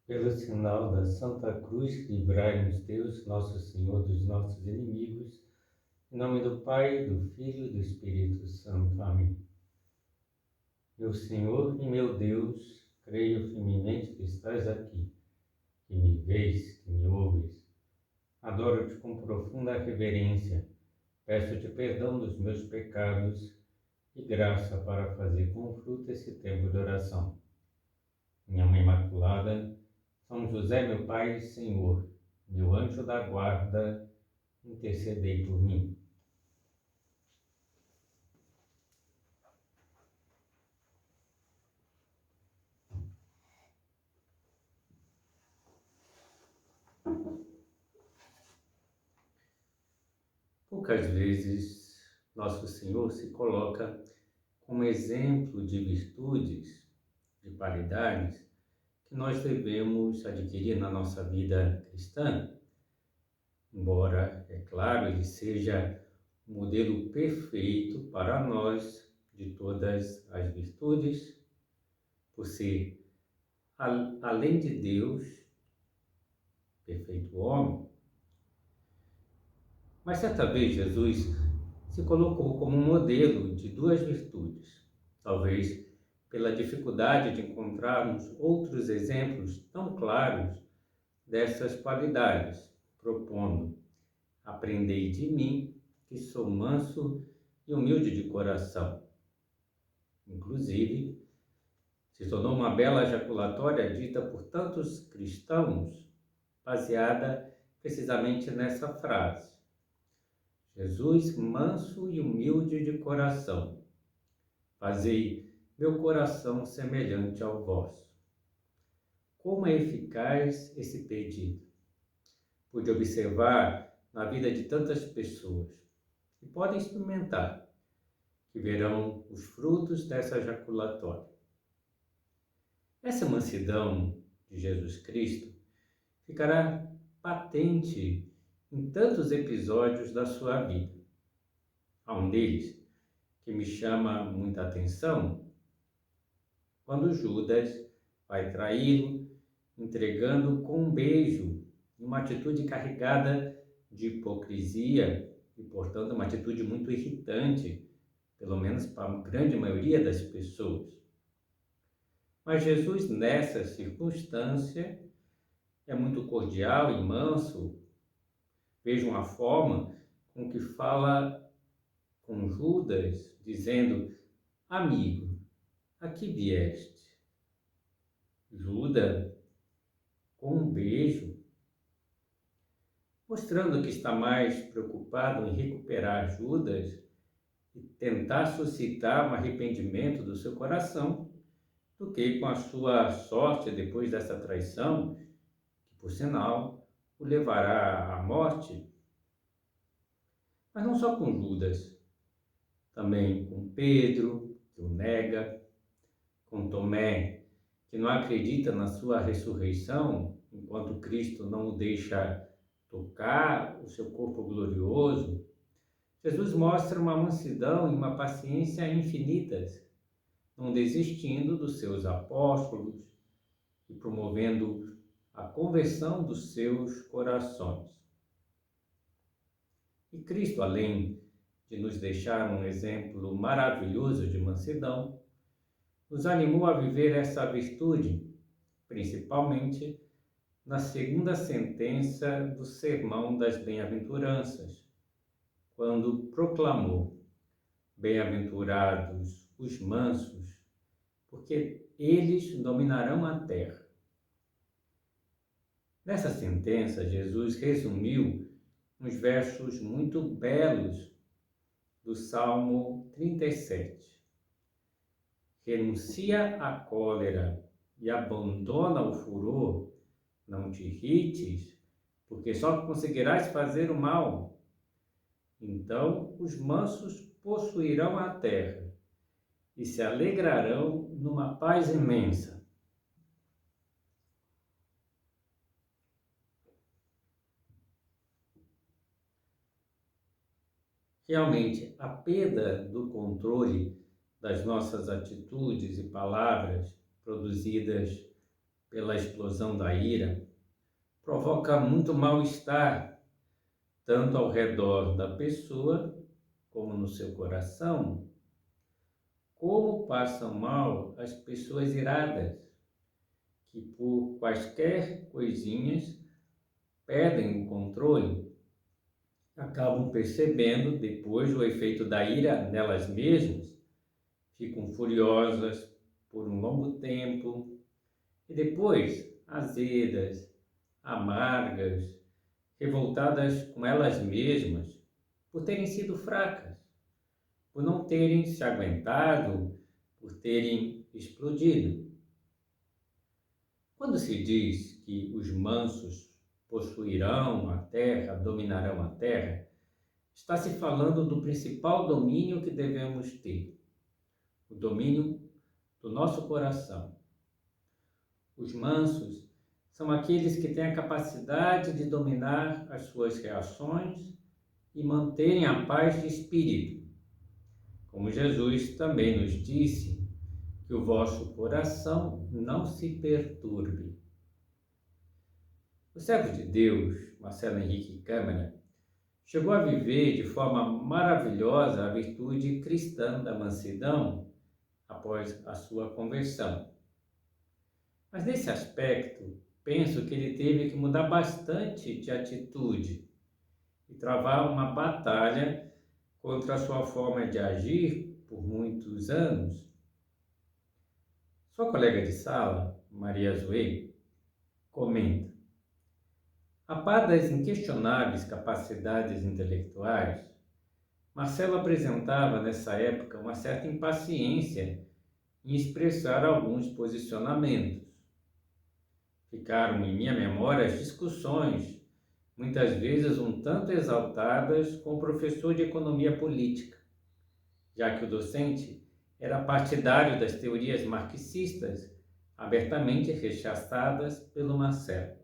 Pelo sinal da Santa Cruz, livrai-nos Deus, nosso Senhor, dos nossos inimigos. Em nome do Pai, do Filho e do Espírito Santo. Amém. Meu Senhor e meu Deus, creio firmemente que estás aqui, que me vês, que me ouves. Adoro-te com profunda reverência. Peço-te perdão dos meus pecados e graça para fazer com fruto esse tempo de oração. Minha Mãe Imaculada, São José, meu Pai e Senhor, meu anjo da guarda, intercedei por mim. Poucas vezes Nosso Senhor se coloca como exemplo de virtudes, de qualidades que nós devemos adquirir na nossa vida cristã. Embora, é claro, ele seja o modelo perfeito para nós de todas as virtudes, por ser, além de Deus, perfeito homem. Mas certa vez Jesus se colocou como um modelo de duas virtudes, talvez pela dificuldade de encontrarmos outros exemplos tão claros dessas qualidades, propondo: aprendei de mim, que sou manso e humilde de coração. Inclusive, se tornou uma bela jaculatória dita por tantos cristãos, baseada precisamente nessa frase: Jesus, manso e humilde de coração, fazei meu coração semelhante ao vosso. Como é eficaz esse pedido? Pude observar na vida de tantas pessoas que podem experimentar, que verão os frutos dessa jaculatória. Essa mansidão de Jesus Cristo ficará patente em tantos episódios da sua vida. Há um deles que me chama muita atenção, quando Judas vai traí-lo, entregando com um beijo, uma atitude carregada de hipocrisia e, portanto, uma atitude muito irritante, pelo menos para a grande maioria das pessoas. Mas Jesus, nessa circunstância, é muito cordial e manso. Vejam a forma com que fala com Judas, dizendo: amigo, a que vieste? Judas, com um beijo, mostrando que está mais preocupado em recuperar Judas e tentar suscitar um arrependimento do seu coração, do que com a sua sorte depois dessa traição, que, por sinal, o levará à morte. Mas não só com Judas, também com Pedro, que o nega, com Tomé, que não acredita na sua ressurreição, enquanto Cristo não o deixa tocar o seu corpo glorioso. Jesus mostra uma mansidão e uma paciência infinitas, não desistindo dos seus apóstolos e promovendo a conversão dos seus corações. E Cristo, além de nos deixar um exemplo maravilhoso de mansidão, nos animou a viver essa virtude, principalmente na segunda sentença do Sermão das Bem-aventuranças, quando proclamou: bem-aventurados os mansos, porque eles dominarão a terra. Nessa sentença, Jesus resumiu uns versos muito belos do Salmo 37. Renuncia à cólera e abandona o furor, não te irrites, porque só conseguirás fazer o mal. Então os mansos possuirão a terra e se alegrarão numa paz imensa. Realmente, a perda do controle das nossas atitudes e palavras produzidas pela explosão da ira provoca muito mal-estar, tanto ao redor da pessoa como no seu coração. Como passam mal as pessoas iradas, que por quaisquer coisinhas perdem o controle, acabam percebendo depois o efeito da ira nelas mesmas, ficam furiosas por um longo tempo e depois azedas, amargas, revoltadas com elas mesmas por terem sido fracas, por não terem se aguentado, por terem explodido. Quando se diz que os mansos possuirão a terra, dominarão a terra, está se falando do principal domínio que devemos ter, o domínio do nosso coração. Os mansos são aqueles que têm a capacidade de dominar as suas reações e manterem a paz de espírito. Como Jesus também nos disse, que o vosso coração não se perturbe. O servo de Deus, Marcelo Henrique Câmara, chegou a viver de forma maravilhosa a virtude cristã da mansidão após a sua conversão. Mas nesse aspecto, penso que ele teve que mudar bastante de atitude e travar uma batalha contra a sua forma de agir por muitos anos. Sua colega de sala, Maria Zoe, comenta: a par das inquestionáveis capacidades intelectuais, Marcelo apresentava nessa época uma certa impaciência em expressar alguns posicionamentos. Ficaram em minha memória as discussões, muitas vezes um tanto exaltadas, com o professor de economia política, já que o docente era partidário das teorias marxistas, abertamente rechaçadas pelo Marcelo.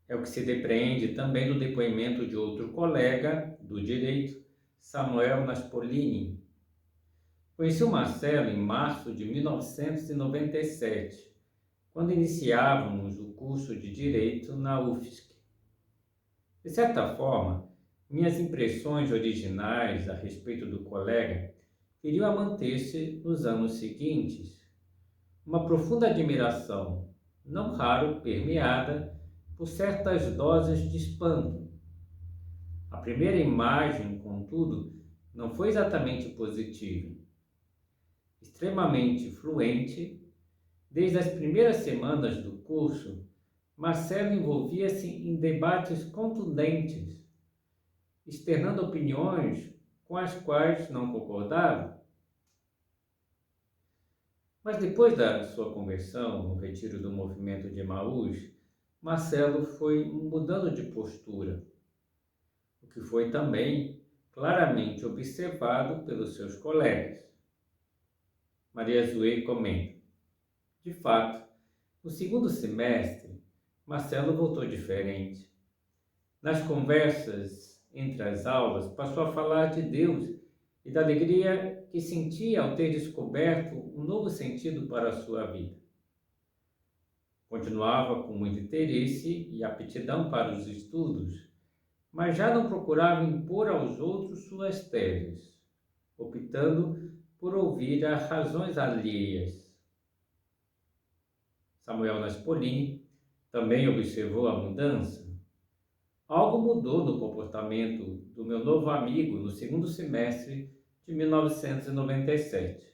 É o que se depreende também do depoimento de outro colega do direito, Samuel Naspolini. Conheci o Marcelo em março de 1997, quando iniciávamos o curso de Direito na UFSC. De certa forma, minhas impressões originais a respeito do colega viriam a manter-se nos anos seguintes. Uma profunda admiração, não raro permeada por certas doses de espanto. A primeira imagem, contudo, não foi exatamente positiva. Extremamente fluente, desde as primeiras semanas do curso, Marcelo envolvia-se em debates contundentes, externando opiniões com as quais não concordava. Mas depois da sua conversão, no retiro do movimento de Emaús, Marcelo foi mudando de postura, o que foi também claramente observado pelos seus colegas. Maria Zoe comenta: de fato, no segundo semestre, Marcelo voltou diferente. Nas conversas entre as aulas, passou a falar de Deus e da alegria que sentia ao ter descoberto um novo sentido para a sua vida. Continuava com muito interesse e aptidão para os estudos, mas já não procurava impor aos outros suas teses, optando por ouvir as razões alheias. Samuel Naspolini também observou a mudança. Algo mudou no comportamento do meu novo amigo no segundo semestre de 1997.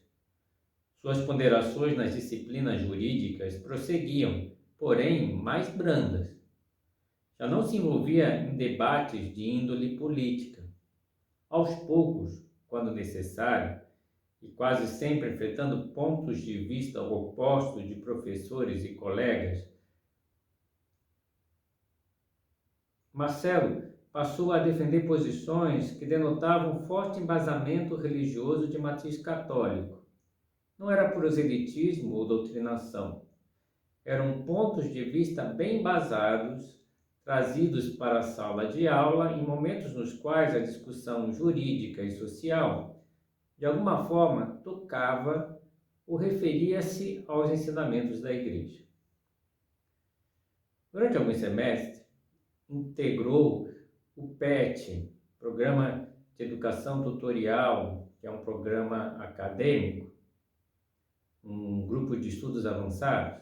Suas ponderações nas disciplinas jurídicas prosseguiam, porém mais brandas. Já não se envolvia em debates de índole política. Aos poucos, quando necessário, e quase sempre enfrentando pontos de vista opostos de professores e colegas, Marcelo passou a defender posições que denotavam forte embasamento religioso de matiz católico. Não era proselitismo ou doutrinação. Eram pontos de vista bem embasados, trazidos para a sala de aula em momentos nos quais a discussão jurídica e social, de alguma forma, tocava ou referia-se aos ensinamentos da Igreja. Durante alguns semestres, integrou o PET, Programa de Educação Tutorial, que é um programa acadêmico, um grupo de estudos avançados.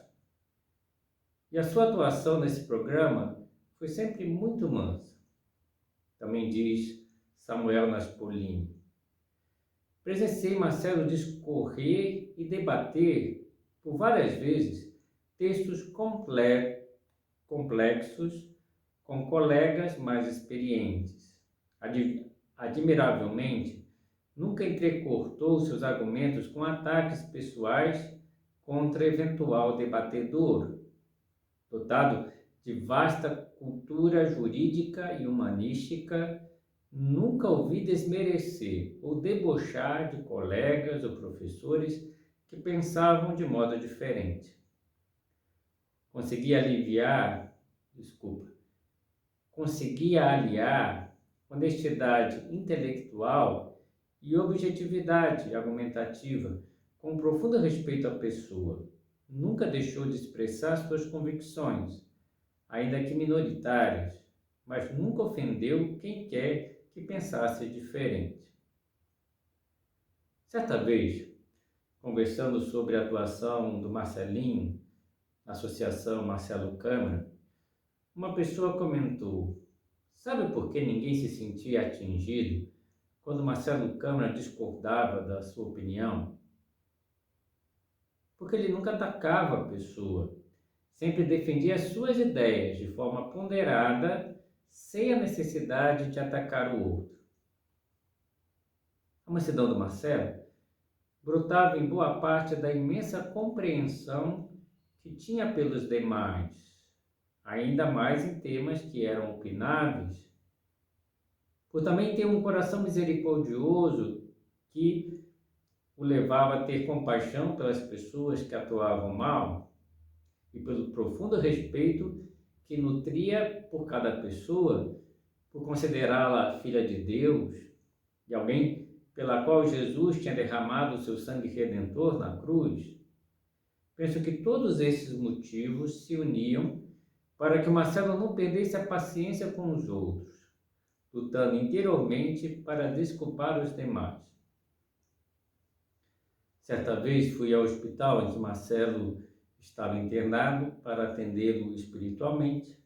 E a sua atuação nesse programa foi sempre muito mansa. Também diz Samuel Naspolini. Presenciei Marcelo discorrer e debater, por várias vezes, textos complexos com colegas mais experientes. Admiravelmente, nunca entrecortou seus argumentos com ataques pessoais contra eventual debatedor. Dotado de vasta cultura jurídica e humanística, nunca ouvi desmerecer ou debochar de colegas ou professores que pensavam de modo diferente. Conseguia aliar honestidade intelectual e objetividade argumentativa com profundo respeito à pessoa. Nunca deixou de expressar suas convicções, ainda que minoritárias, mas nunca ofendeu quem quer que pensasse diferente. Certa vez, conversando sobre a atuação do Marcelinho na Associação Marcelo Câmara, uma pessoa comentou: sabe por que ninguém se sentia atingido quando Marcelo Câmara discordava da sua opinião? Porque ele nunca atacava a pessoa, sempre defendia as suas ideias de forma ponderada, sem a necessidade de atacar o outro. A mansidão do Marcelo brotava em boa parte da imensa compreensão que tinha pelos demais, ainda mais em temas que eram opináveis, por também ter um coração misericordioso que o levava a ter compaixão pelas pessoas que atuavam mal e pelo profundo respeito que nutria por cada pessoa, por considerá-la filha de Deus e alguém pela qual Jesus tinha derramado o seu sangue redentor na cruz. Penso que todos esses motivos se uniam para que Marcelo não perdesse a paciência com os outros, lutando interiormente para desculpar os demais. Certa vez fui ao hospital em que Marcelo estava internado para atendê-lo espiritualmente,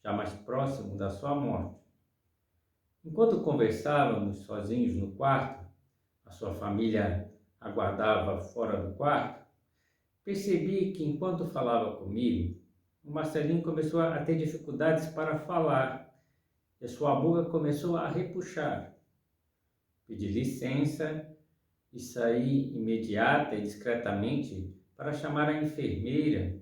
já mais próximo da sua morte. Enquanto conversávamos sozinhos no quarto, a sua família aguardava fora do quarto, percebi que enquanto falava comigo, o Marcelinho começou a ter dificuldades para falar e a sua boca começou a repuxar. Pedi licença e saí imediata e discretamente para chamar a enfermeira,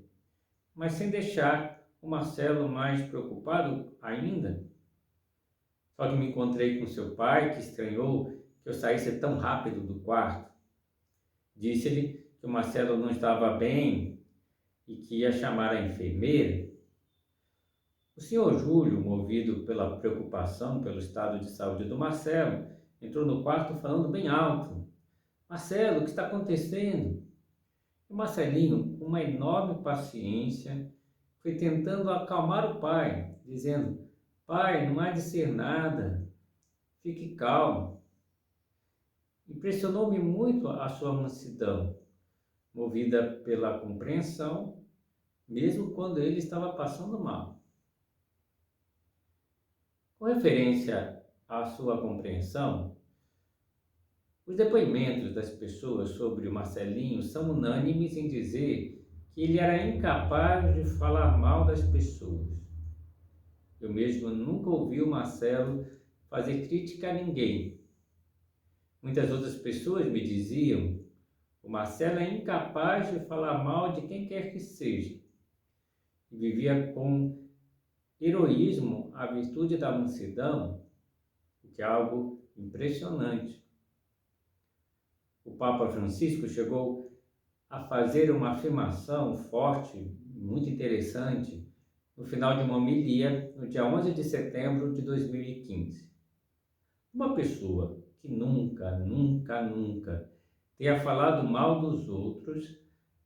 mas sem deixar o Marcelo mais preocupado ainda. Só que me encontrei com seu pai, que estranhou que eu saísse tão rápido do quarto. Disse-lhe que o Marcelo não estava bem e que ia chamar a enfermeira. O senhor Júlio, movido pela preocupação pelo estado de saúde do Marcelo, entrou no quarto falando bem alto: Marcelo, o que está acontecendo? E o Marcelinho, com uma enorme paciência, foi tentando acalmar o pai, dizendo: pai, não há de ser nada, fique calmo. Impressionou-me muito a sua mansidão, movida pela compreensão, mesmo quando ele estava passando mal. Com referência à sua compreensão, os depoimentos das pessoas sobre o Marcelinho são unânimes em dizer que ele era incapaz de falar mal das pessoas. Eu mesmo nunca ouvi o Marcelo fazer crítica a ninguém. Muitas outras pessoas me diziam: o Marcelo é incapaz de falar mal de quem quer que seja. E vivia com heroísmo a virtude da mansidão, o que é algo impressionante. O Papa Francisco chegou a fazer uma afirmação forte, muito interessante, no final de uma homilia, no dia 11 de setembro de 2015. Uma pessoa que nunca tenha falado mal dos outros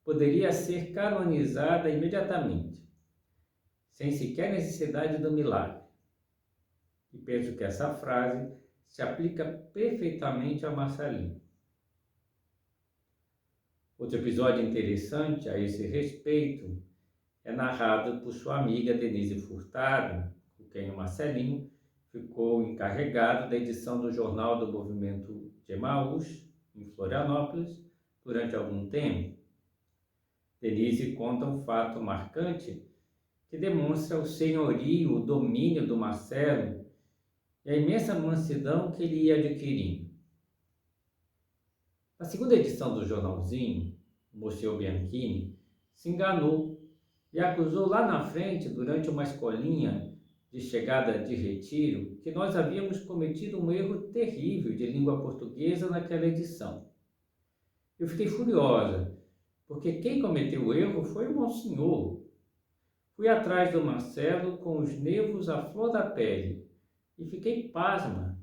poderia ser canonizada imediatamente, sem sequer necessidade do milagre. E penso que essa frase se aplica perfeitamente a Marcelinho. Outro episódio interessante a esse respeito é narrado por sua amiga Denise Furtado, com quem o Marcelinho ficou encarregado da edição do Jornal do Movimento de Emaús, em Florianópolis, durante algum tempo. Denise conta um fato marcante que demonstra o senhorio, o domínio do Marcelo e a imensa mansidão que ele ia adquirindo. Na segunda edição do jornalzinho, o Monsieur Bianchini se enganou e acusou lá na frente, durante uma escolinha de chegada de retiro, que nós havíamos cometido um erro terrível de língua portuguesa naquela edição. Eu fiquei furiosa, porque quem cometeu o erro foi o Monsenhor. Fui atrás do Marcelo com os nervos à flor da pele e fiquei pasma.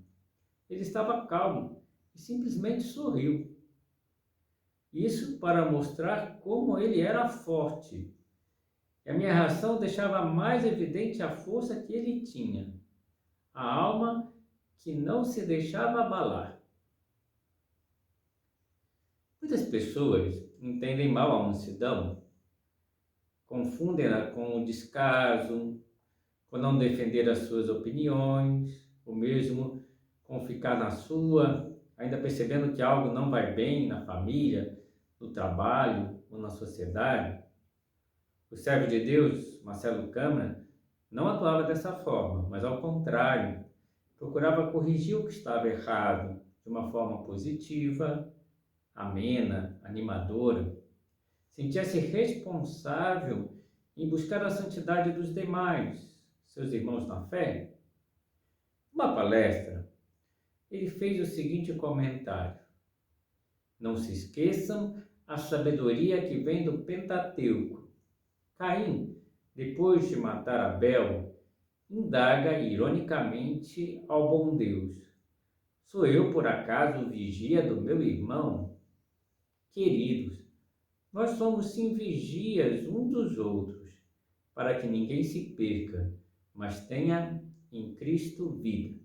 Ele estava calmo e simplesmente sorriu. Isso para mostrar como ele era forte. E a minha reação deixava mais evidente a força que ele tinha, a alma que não se deixava abalar. Muitas pessoas entendem mal a mansidão, confundem-na com o descaso, com não defender as suas opiniões, ou mesmo com ficar na sua, ainda percebendo que algo não vai bem na família, no trabalho ou na sociedade. O servo de Deus, Marcelo Câmara, não atuava dessa forma, mas ao contrário, procurava corrigir o que estava errado de uma forma positiva, amena, animadora. Sentia-se responsável em buscar a santidade dos demais, seus irmãos na fé. Numa palestra, ele fez o seguinte comentário: não se esqueçam a sabedoria que vem do Pentateuco. Caim, depois de matar Abel, indaga ironicamente ao bom Deus: sou eu por acaso o vigia do meu irmão? Queridos, nós somos sim vigias uns dos outros, para que ninguém se perca, mas tenha em Cristo vida.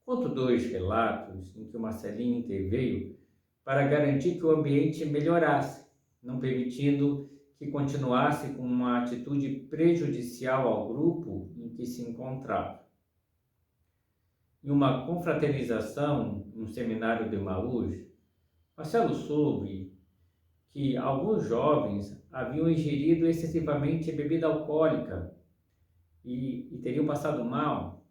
Conto 2 relatos em que o Marcelinho interveio para garantir que o ambiente melhorasse, não permitindo que continuasse com uma atitude prejudicial ao grupo em que se encontrava. Em uma confraternização no seminário de Emaús, Marcelo soube que alguns jovens haviam ingerido excessivamente bebida alcoólica e teriam passado mal.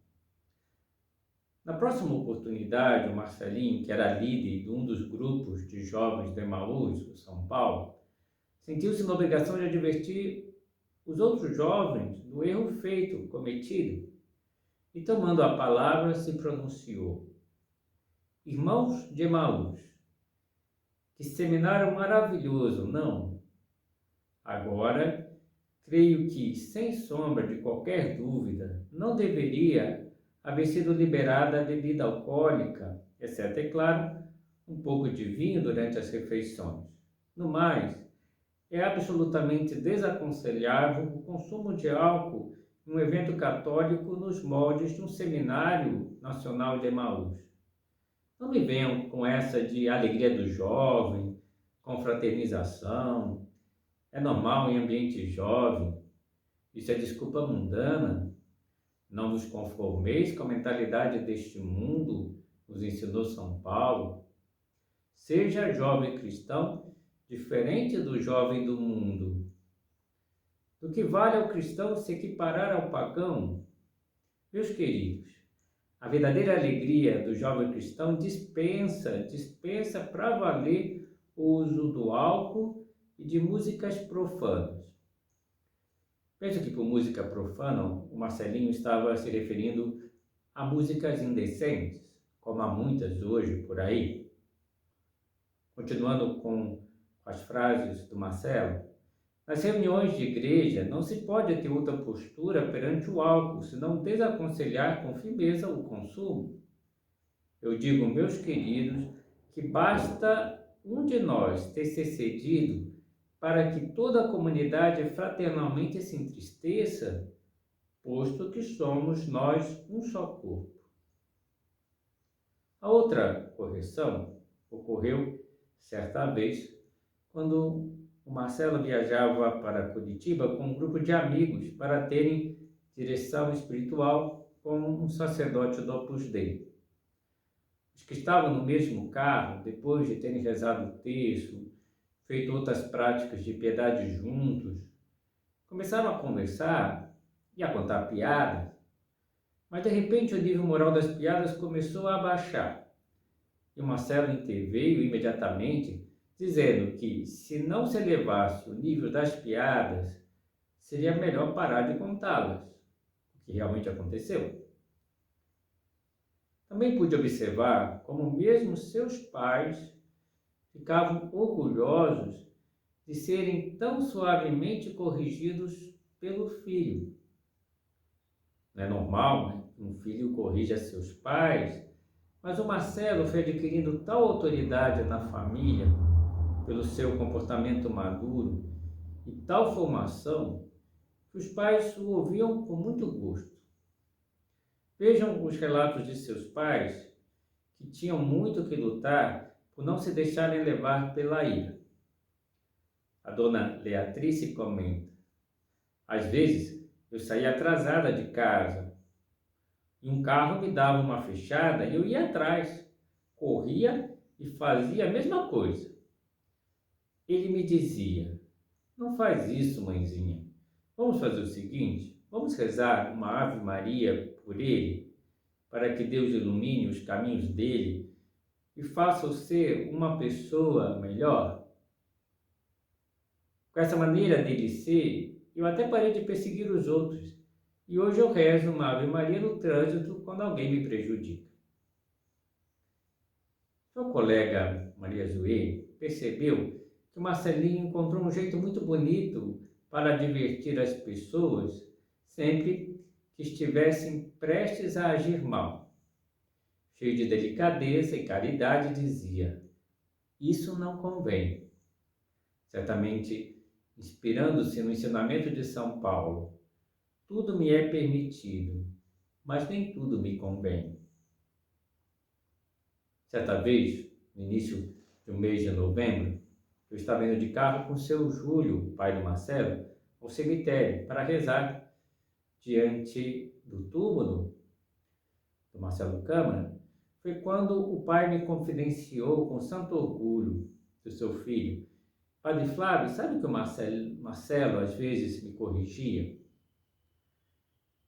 Na próxima oportunidade, o Marcelinho, que era líder de um dos grupos de jovens de Emaús, o São Paulo, sentiu-se na obrigação de advertir os outros jovens do erro feito, cometido, e tomando a palavra se pronunciou: irmãos de Emaús, que seminário maravilhoso, não? Agora, creio que, sem sombra de qualquer dúvida, não deveria haver sido liberada a bebida alcoólica, exceto, é claro, um pouco de vinho durante as refeições. No mais, é absolutamente desaconselhável o consumo de álcool em um evento católico nos moldes de um seminário nacional de Emaús. Não me venham com essa de alegria do jovem, confraternização. É normal em ambiente jovem. Isso é desculpa mundana. Não vos conformeis com a mentalidade deste mundo, nos ensinou São Paulo. Seja jovem cristão diferente do jovem do mundo. Do que vale ao cristão se equiparar ao pagão? Meus queridos, a verdadeira alegria do jovem cristão dispensa para valer o uso do álcool e de músicas profanas. Veja que por música profana, o Marcelinho estava se referindo a músicas indecentes, como há muitas hoje por aí. Continuando com as frases do Marcelo: nas reuniões de igreja não se pode ter outra postura perante o álcool, senão desaconselhar com firmeza o consumo. Eu digo, meus queridos, que basta um de nós ter se cedido para que toda a comunidade fraternalmente se entristeça, posto que somos nós um só corpo. A outra correção ocorreu certa vez quando o Marcelo viajava para Curitiba com um grupo de amigos para terem direção espiritual com um sacerdote do Opus Dei. Os que estavam no mesmo carro, depois de terem rezado o terço, feito outras práticas de piedade juntos, começaram a conversar e a contar piadas, mas de repente o nível moral das piadas começou a baixar. E o Marcelo interveio imediatamente, dizendo que se não se elevasse o nível das piadas, seria melhor parar de contá-las, o que realmente aconteceu. Também pude observar como mesmo seus pais ficavam orgulhosos de serem tão suavemente corrigidos pelo filho. Não é normal, né, que um filho corrija seus pais, mas o Marcelo foi adquirindo tal autoridade na família pelo seu comportamento maduro e tal formação que os pais o ouviam com muito gosto. Vejam os relatos de seus pais, que tinham muito que lutar por não se deixarem levar pela ira. A dona Leatrice comenta: às vezes eu saía atrasada de casa e um carro me dava uma fechada e eu ia atrás, corria e fazia a mesma coisa. Ele me dizia: não faz isso, mãezinha. Vamos fazer o seguinte, vamos rezar uma Ave Maria por ele, para que Deus ilumine os caminhos dele e faça-o ser uma pessoa melhor. Com essa maneira dele ser, eu até parei de perseguir os outros. E hoje eu rezo uma Ave Maria no trânsito quando alguém me prejudica. Sua colega Maria Zoe percebeu que o Marcelinho encontrou um jeito muito bonito para divertir as pessoas sempre que estivessem prestes a agir mal. Cheio de delicadeza e caridade, dizia: isso não convém. Certamente, inspirando-se no ensinamento de São Paulo: tudo me é permitido, mas nem tudo me convém. Certa vez, no início do mês de novembro, eu estava indo de carro com o seu Júlio, pai do Marcelo, ao cemitério para rezar diante do túmulo do Marcelo Câmara. Foi quando o pai me confidenciou com santo orgulho do seu filho: Padre Flávio, sabe que o Marcelo às vezes me corrigia?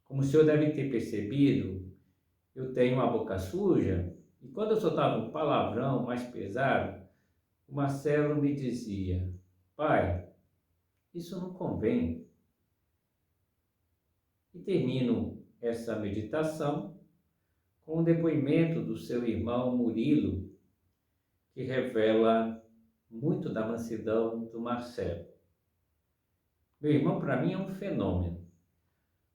Como o senhor deve ter percebido, eu tenho uma boca suja e quando eu soltava um palavrão mais pesado, o Marcelo me dizia: pai, isso não convém. E termino essa meditação com o depoimento do seu irmão Murilo, que revela muito da mansidão do Marcelo. Meu irmão, para mim, é um fenômeno.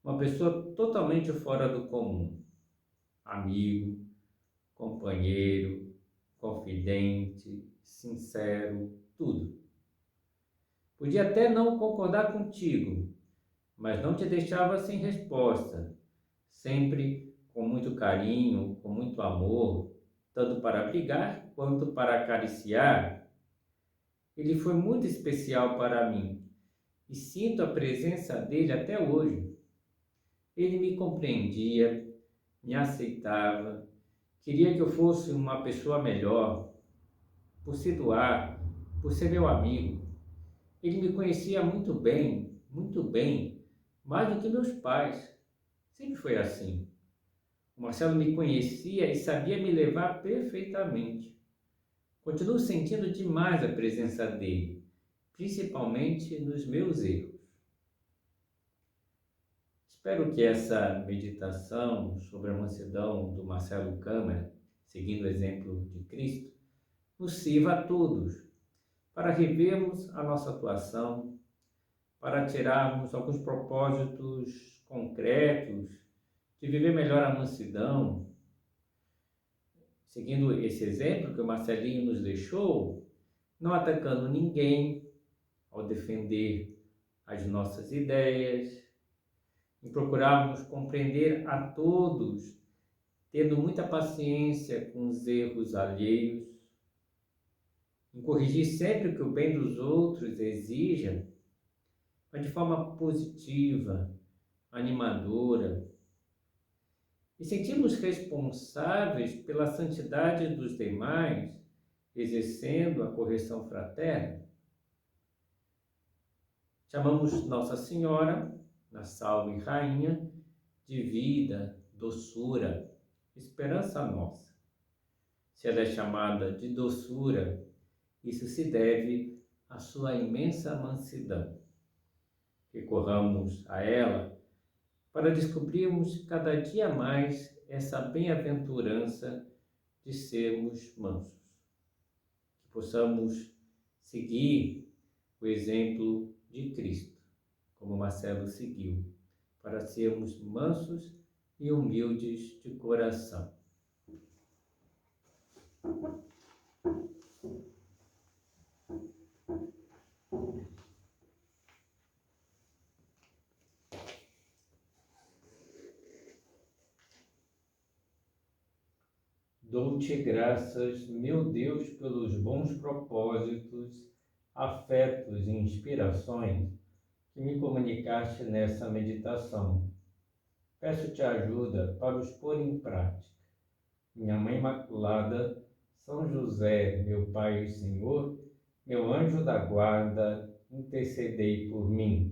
Uma pessoa totalmente fora do comum. Amigo, companheiro, confidente, sincero, tudo. Podia até não concordar contigo, mas não te deixava sem resposta, sempre com muito carinho, com muito amor, tanto para brigar quanto para acariciar. Ele foi muito especial para mim e sinto a presença dele até hoje. Ele me compreendia, me aceitava, queria que eu fosse uma pessoa melhor, por se doar, por ser meu amigo. Ele me conhecia muito bem, mais do que meus pais. Sempre foi assim. O Marcelo me conhecia e sabia me levar perfeitamente. Continuo sentindo demais a presença dele, principalmente nos meus erros. Espero que essa meditação sobre a mansidão do Marcelo Câmara, seguindo o exemplo de Cristo, nos sirva a todos para revermos a nossa atuação, para tirarmos alguns propósitos concretos de viver melhor a mansidão, seguindo esse exemplo que o Marcelinho nos deixou, não atacando ninguém ao defender as nossas ideias, em procurarmos compreender a todos, tendo muita paciência com os erros alheios, em corrigir sempre o que o bem dos outros exija, mas de forma positiva, animadora, e sentirmos responsáveis pela santidade dos demais, exercendo a correção fraterna. Chamamos Nossa Senhora, na Salve Rainha, de vida, doçura, esperança nossa. Se ela é chamada de doçura, isso se deve à sua imensa mansidão. Recorramos a ela para descobrirmos cada dia mais essa bem-aventurança de sermos mansos. Que possamos seguir o exemplo de Cristo, como Marcelo seguiu, para sermos mansos e humildes de coração. Dou-te graças, meu Deus, pelos bons propósitos, afetos e inspirações que me comunicaste nessa meditação. Peço-te ajuda para os pôr em prática. Minha Mãe Imaculada, São José, meu Pai e Senhor, meu anjo da guarda, intercedei por mim.